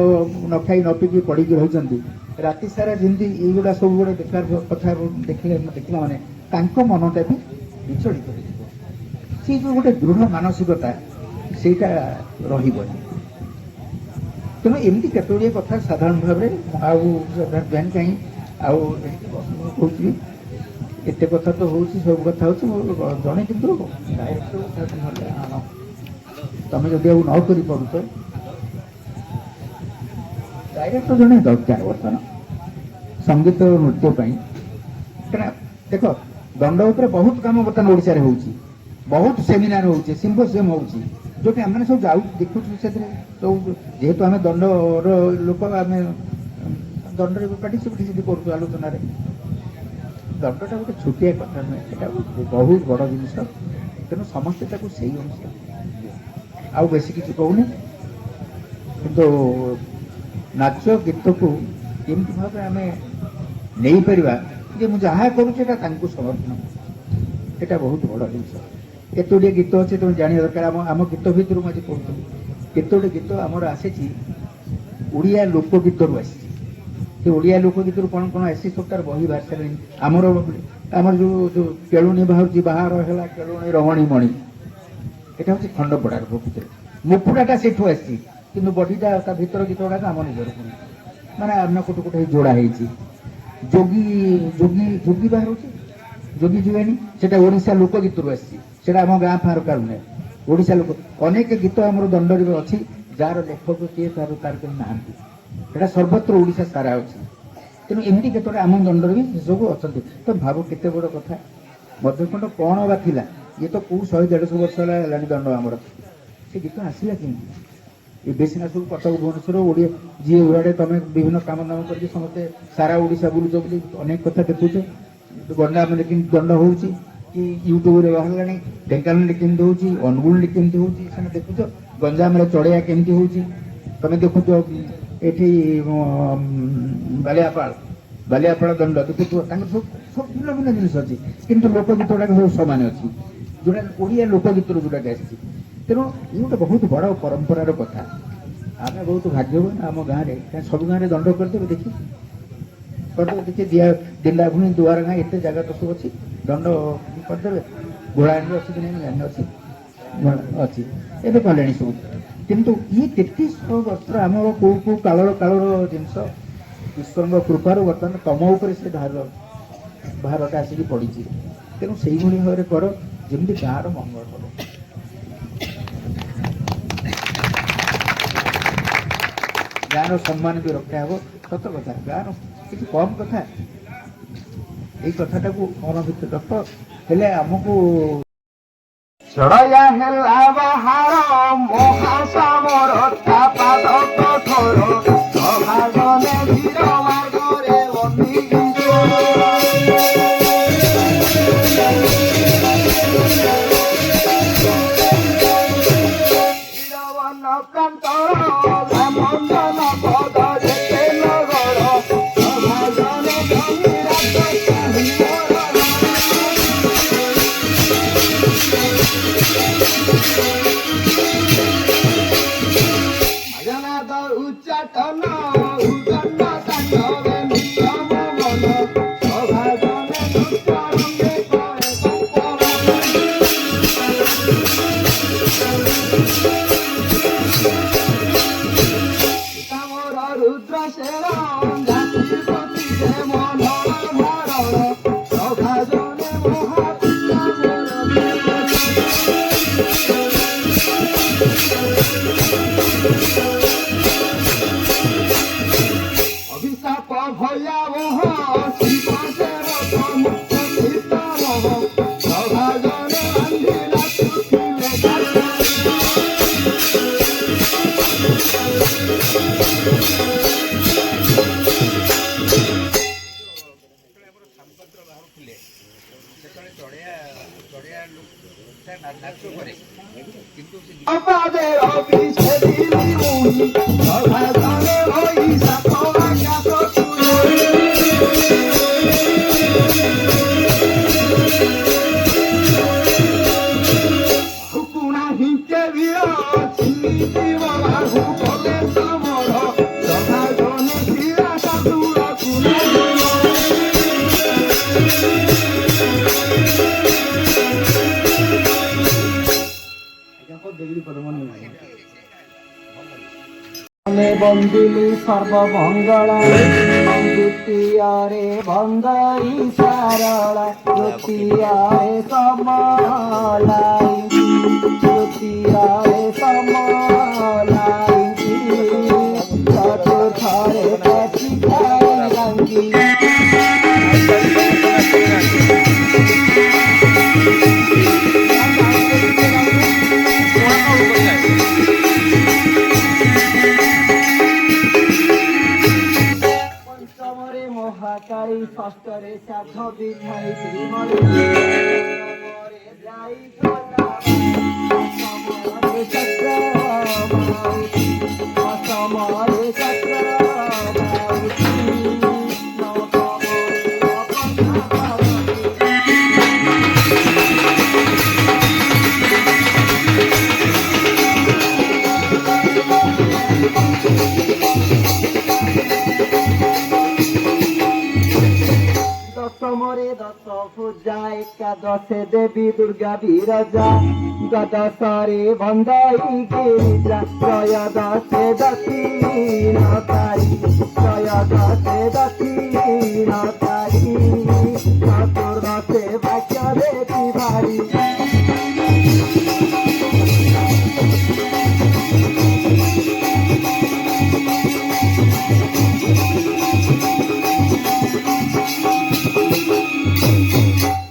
ନ ଖାଇ ନ ପିଇକି ପଡ଼ିକି ରହିଛନ୍ତି, ରାତି ସାରା ଯେମିତି ଏଇଗୁଡ଼ା ସବୁ ଗୋଟେ ବେକାର କଥା ଦେଖିଲା ମାନେ ତାଙ୍କ ମନଟା ବି ବିଚଳିତ ହୋଇଯିବ। ସେଇ ଯେଉଁ ଗୋଟେ ଦୃଢ଼ ମାନସିକତା ସେଇଟା ରହିବନି। ତେଣୁ ଏମିତି କେତେଗୁଡ଼ିଏ କଥା ସାଧାରଣ ଭାବରେ ଆଉ ଜାଣି କାହିଁ ଆଉ କହୁଛି ଏତେ କଥା ତ ହେଉଛି, ସବୁ କଥା ହେଉଛି, ଜଣେ କିନ୍ତୁ ତମେ ଯଦି ଆଉ ନ କରିପାରୁଛ, ଡାଇରେକ୍ଟର ଜଣେ ଦରକାର ବର୍ତ୍ତମାନ ସଙ୍ଗୀତ ନୃତ୍ୟ ପାଇଁ। କାରଣ ଦେଖ ଦଣ୍ଡ ଉପରେ ବହୁତ କାମ ବର୍ତ୍ତମାନ ଓଡ଼ିଶାରେ ହେଉଛି, ବହୁତ ସେମିନାର ହେଉଛି, ସିମ୍ପୋସିୟମ୍ ହେଉଛି, ଯେଉଁଠି ଆମେ ସବୁ ଯାଉଛୁ ଦେଖୁଛୁ। ସେଥିରେ ସବୁ ଯେହେତୁ ଆମେ ଦଣ୍ଡର ଲୋକ, ଆମେ ଦଣ୍ଡରେ ପାର୍ଟିସିପେଟ୍ କରୁଛୁ ଆଲୋଚନାରେ। ଦଣ୍ଡଟା ଗୋଟେ ଛୋଟିଆ କଥା ନୁହେଁ, ଏଟା ବହୁତ ବଡ଼ ଜିନିଷ। ତେଣୁ ସମସ୍ତେ ତାକୁ ସେଇ ଅନୁସାରେ, ଆଉ ବେଶୀ କିଛି କହୁନି। କିନ୍ତୁ ନାଚ ଗୀତକୁ କେମିତି ଭାବରେ ଆମେ ନେଇପାରିବା ଯେ ମୁଁ ଯାହା କରୁଛି ଏଟା ତାଙ୍କୁ ସମର୍ପଣ, ଏଟା ବହୁତ ବଡ଼ ଜିନିଷ। କେତେ ଗୁଡ଼ିଏ ଗୀତ ଅଛି ତୁମେ ଜାଣିବା ଦରକାର। ଆମ ଗୀତ ଭିତରୁ ମୁଁ ଆଜି କହୁଥିଲି କେତେ ଗୁଡ଼ିଏ ଗୀତ ଆମର ଆସିଛି ଓଡ଼ିଆ ଲୋକଗୀତରୁ ଆସିଛି। ସେ ଓଡ଼ିଆ ଲୋକଗୀତରୁ କ'ଣ କ'ଣ ଆସିଛି ସବୁ ତାର ବହି ବାହାରି ସାରିଲାଣି। ଆମର ଯେଉଁ କେଳୁଣୀ ବାହାରୁଛି, ବାହାର ହେଲା କେଳୁଣୀ ରମଣୀ ମଣି, এটা হচ্ছে ଖଣ୍ଡପଡ଼ାର ପ୍ରକୃତିରେ। ମୁକୁଡ଼ାଟା ସେଠୁ ଆସିଛି, କିନ୍ତୁ ବଡ଼ିଟା ତା ଭିତର ଗୀତ ଗୁଡ଼ାକ ଆମ ନିଜର ପୁଣି ମାନେ ଅନ୍ୟ କୋଟି କୋଟି ଯୋଡ଼ା ହେଇଛି। ଯୋଗୀ ଯୋଗୀ ଯୋଗୀ ବାହାରୁଛି, ଯୋଗୀ ଯୁଗାନୀ, ସେଟା ଓଡ଼ିଶା ଲୋକଗୀତରୁ ଆସିଛି। ସେଟା ଆମ ଗାଁ ଫାଁର କାରଣ ନୁହେଁ, ଓଡ଼ିଶା ଲୋକ। ଅନେକ ଗୀତ ଆମର ଦଣ୍ଡରେ ବି ଅଛି ଯାହାର ଲେଖକ କିଏ ତାର କେହି ନାହାନ୍ତି, ସେଟା ସର୍ବତ୍ର ଓଡ଼ିଶା ସାରା ଅଛି। ତେଣୁ ଏମିତି କେତେବେଳେ ଆମ ଦଣ୍ଡରେ ବି ସେସବୁ ଅଛନ୍ତି। ତ ଭାବ କେତେ ବଡ଼ କଥା। ମଧ୍ୟଖଣ୍ଡ କ'ଣ ବା ଥିଲା, ଇଏ ତ କେଉଁ 100-150 ବର୍ଷ ହେଲାଣି ଦଣ୍ଡ ଆମର। ସେ ଗୀତ ଆସିଲା କେମିତି? ଏବେ ସିନା ସବୁ କଟକ ଭୁବନେଶ୍ୱର ଓଡ଼ିଆ ଯିଏ ଗୁଡ଼ାରେ ତମେ ବିଭିନ୍ନ କାମ ଦାମ କରିକି ସମସ୍ତେ ସାରା ଓଡ଼ିଶା ବୁଲୁଛ ବୋଲି ଅନେକ କଥା ଦେଖୁଛ। ଗଞ୍ଜାମରେ କେମିତି ଦଣ୍ଡ ହେଉଛି, କି ୟୁଟ୍ୟୁବରେ ବାହାରିଲାଣି, ଢେଙ୍କାନାଳରେ କେମିତି ହେଉଛି, ଅନୁଗୁଳରେ କେମିତି ହେଉଛି, ସେମାନେ ଦେଖୁଛ। ଗଞ୍ଜାମରେ ଚଢ଼େଇଆ କେମିତି ହେଉଛି ତମେ ଦେଖୁଛ। ଏଠି ବାଲିଆପାଳ ଦଣ୍ଡ ଦେଖୁଥିବ। ତାଙ୍କର ସବୁ ଭିନ୍ନ ଭିନ୍ନ ଜିନିଷ ଅଛି, କିନ୍ତୁ ଲୋକଗୀତ ଗୁଡ଼ାକ ସବୁ ସମାନ ଅଛି, ଯୋଉଟା ଓଡ଼ିଆ ଲୋକଗୀତରୁ ଯୋଉଟାକି ଆସିଛି। ତେଣୁ ଇଏ ଗୋଟେ ବହୁତ ବଡ଼ ପରମ୍ପରାର କଥା। ଆମେ ବହୁତ ଭାଗ୍ୟବାନ ଆମ ଗାଁରେ, ସବୁ ଗାଁରେ ଦଣ୍ଡ କରିଦେବେ ଦେଖି ଦିଣ୍ଡା ଭୁଣି ଦୁଆର ଗାଁ ଏତେ ଜାଗା ତ ସବୁ ଅଛି, ଦଣ୍ଡ କରିଦେବେ। ଘୋଡ଼ାହାଣ୍ଡି ଅଛି କି ନାହିଁ ଜାଣିଅଛି, ଅଛି, ଏବେ କଲେଣି ସବୁ। କିନ୍ତୁ ଇଏ 3300 ବର୍ଷ ଆମର କୋଉ କାଳର ଜିନିଷ ଈଶ୍ୱରଙ୍କ କୃପାରୁ ବର୍ତ୍ତମାନ ତମ ଉପରେ ସେ ଭାରଟା ଆସିକି ପଡ଼ିଛି। ତେଣୁ ସେଇଭଳି ଭାବରେ କର ଯେମିତି ଗାଁର ମଙ୍ଗଳ ହେବ, ଗାଁର ସମ୍ମାନ ବି ରକ୍ଷା ହେବ। ସତ କଥା, ଗାଁର କିଛି କମ୍ କଥା, ଏଇ କଥାଟାକୁ ମନ ଭିତରେ ରଖ। ହେଲେ ଆମକୁ ଚଢ଼ୟା ହେଲା ବାହାର ମହାସାମର ପାଦ କଠୋର ସଭାଗଲେ ଧୀର ମାର୍ଗରେ ବନ ପ୍ରାନ୍ତର ରାମଚନ ପଦ ଯେତେ ନଗର ସଭାଗଲେ উচ্চাটন উদণ্ড তাণ্ডবে নিয়ম মন সভাগনে দুঃখরঙ্গে করে তামর রুদ্র সেন জাতির প্রতিরে মনর ভরণ সভাগনে মহাপুণ্য অভিশাপ ভয়াবহ শিবাদেব মুক্ত শীতলহ সভাজনে আন্ধিলা তুলে অপাদের অফিসে দিলি মুহি সভাজনে হইসা পরাকাশ তুলে হুকুনা হিংকে বিয় চিন্নিতি বাহু বলে সমর সভাজনে শিরা সাধুর কুলে বন্দিনী সর্বমঙ্গলা দ্বিতীୟରେ বন্দাই সারলা তৃতীୟରେ সমলাই তৃতীୟରେ সমলাই চতুর্থরে পচিকাই রাঙ্গি পঞ্চমরে মহাকালী ষষ্ঠরে সাধ বিধায়ী শ্রীমণি নবমরে যাই অসমরে চক্রবাউতি অসমরে চক্রবাউতি নবমরে দশমরে দশ পূজা একাদশে দেবী দুর্গা বিরজা দ্বাদশরে বন্দাই গিরিজা ত্রয়োদশে দক্ষিণকারী ত্রয়োদশে দক্ষিণকারী চতুর্দশে বাক্য দেবী ভারী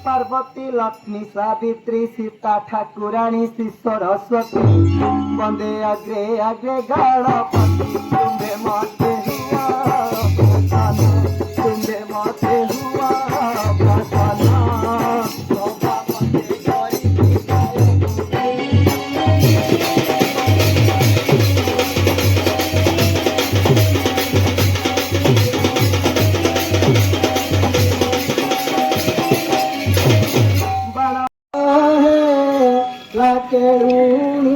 पार्वती लक्ष्मी सावित्री सीता ठाकुराणी श्री सरस्वती वंदे अग्रे अग्रे गणपति तुम्बे मते हुआ प्रसन्न तुम्बे मते हुआ प्रसन्न शोभा पते गरी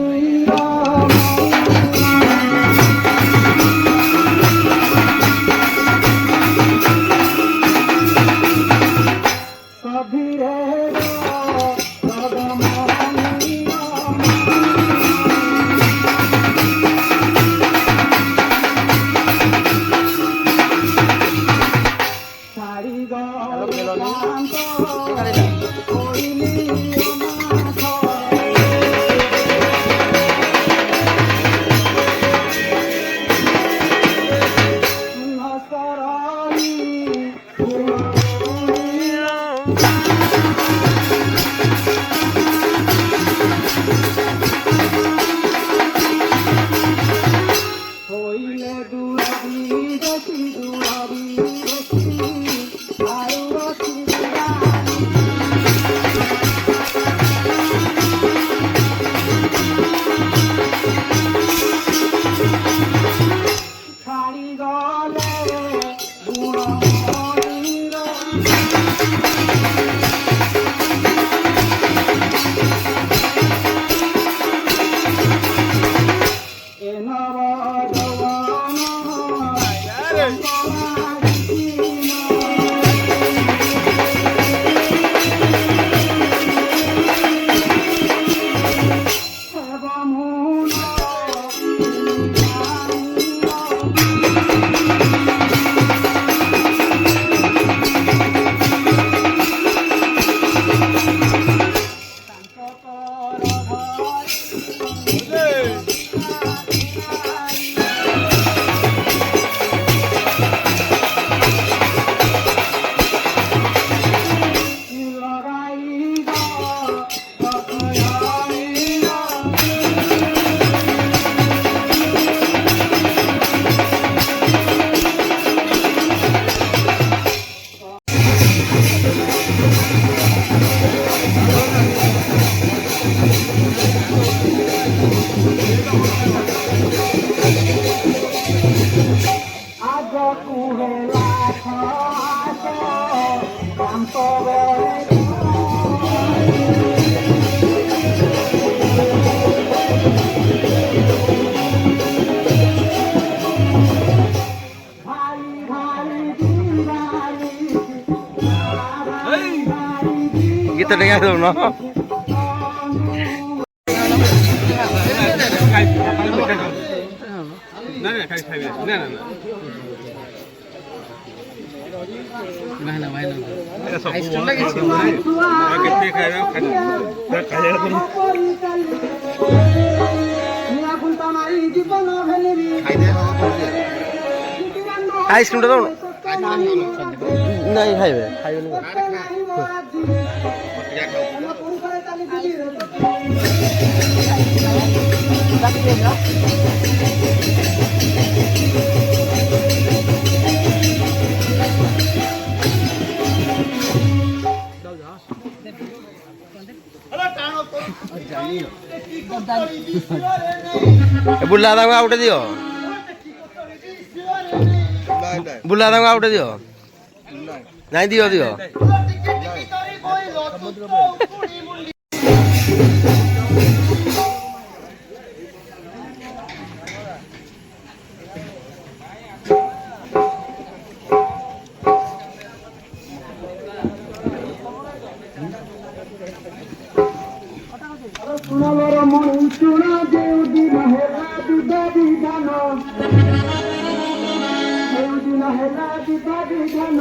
ଏତେ ଟଙ୍କା ଦଉନ ଆଇସ୍କ୍ରିମଟା ଦଉନ ନାଇଁ ଖାଇବେ ଖାଇବେନି ବୁଲା ତାଙ୍କୁ ଆଉ ଗୋଟେ ଦିଅ ବୁଲା ତାଙ୍କୁ ଆଉ ଗୋଟେ ଦିଅ ନାଇଁ ଦିଅ ଦିଅ ଶୁଣଲର ମଣି ଶୁଣ ଯେଉଁଦିନ ହେଲା ବିଧା ବିଧାନ ଯେଉଁଦିନ ହେଲା ବିଧା ବିଧାନ